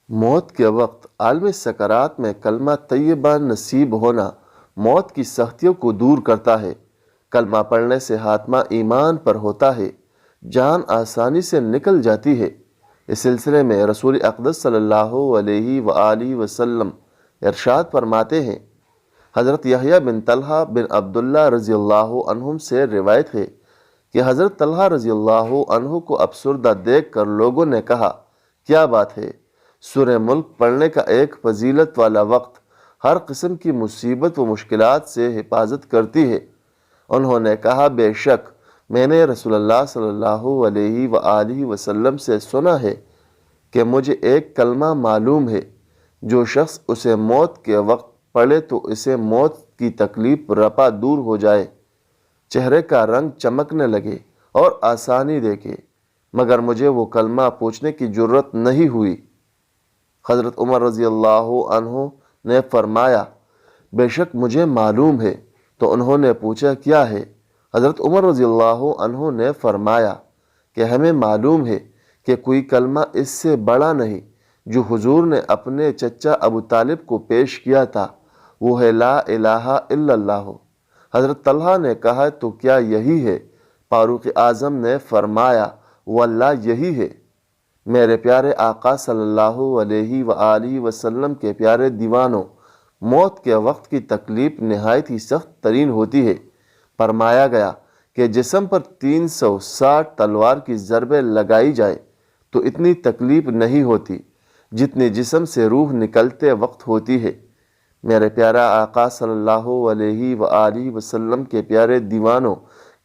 موت کے وقت عالم سکرات میں کلمہ طیبہ نصیب ہونا موت کی سختیوں کو دور کرتا ہے۔ کلمہ پڑھنے سے خاتمہ ایمان پر ہوتا ہے، جان آسانی سے نکل جاتی ہے۔ اس سلسلے میں رسول اقدس صلی اللہ علیہ وآلہ وسلم ارشاد فرماتے ہیں، حضرت یحییٰ بن طلحہ بن عبداللہ رضی اللہ عنہم سے روایت ہے کہ حضرت طلحہ رضی اللہ عنہ کو افسردہ دیکھ کر لوگوں نے کہا، کیا بات ہے؟ سورہ ملک پڑھنے کا ایک فضیلت والا وقت ہر قسم کی مصیبت و مشکلات سے حفاظت کرتی ہے۔ انہوں نے کہا، بے شک میں نے رسول اللہ صلی اللہ علیہ وآلہ وسلم سے سنا ہے کہ مجھے ایک کلمہ معلوم ہے، جو شخص اسے موت کے وقت پڑھے تو اسے موت کی تکلیف رپا دور ہو جائے، چہرے کا رنگ چمکنے لگے اور آسانی دیکھے، مگر مجھے وہ کلمہ پوچھنے کی جرت نہیں ہوئی۔ حضرت عمر رضی اللہ عنہ نے فرمایا، بے شک مجھے معلوم ہے۔ تو انہوں نے پوچھا، کیا ہے؟ حضرت عمر رضی اللہ عنہ نے فرمایا کہ ہمیں معلوم ہے کہ کوئی کلمہ اس سے بڑا نہیں جو حضور نے اپنے چچا ابو طالب کو پیش کیا تھا، وہ ہے لا الہ الا اللہ۔ حضرت طلحہ نے کہا، تو کیا یہی ہے؟ فاروق اعظم نے فرمایا، واللہ یہی ہے۔ میرے پیارے آقا صلی اللہ علیہ وآلہ وسلم کے پیارے دیوانوں، موت کے وقت کی تکلیف نہایت ہی سخت ترین ہوتی ہے۔ فرمایا گیا کہ جسم پر 360 تلوار کی ضربیں لگائی جائے تو اتنی تکلیف نہیں ہوتی جتنی جسم سے روح نکلتے وقت ہوتی ہے۔ میرے پیارا آقا صلی اللہ علیہ وآلہ وسلم کے پیارے دیوانوں،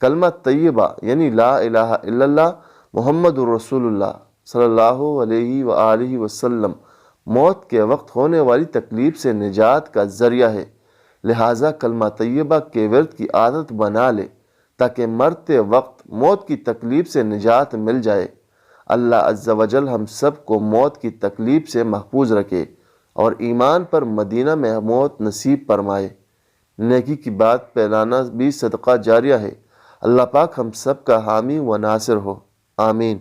کلمہ طیبہ یعنی لا الہ الا اللہ محمد الرسول اللہ صلی اللہ علیہ وآلہ وسلم موت کے وقت ہونے والی تکلیف سے نجات کا ذریعہ ہے۔ لہٰذا کلمہ طیبہ کے ورد کی عادت بنا لے تاکہ مرتے وقت موت کی تکلیف سے نجات مل جائے۔ اللہ عز و جل ہم سب کو موت کی تکلیف سے محفوظ رکھے اور ایمان پر مدینہ میں موت نصیب فرمائے۔ نیکی کی بات پھیلانا بھی صدقہ جاریہ ہے۔ اللہ پاک ہم سب کا حامی و ناصر ہو، آمین۔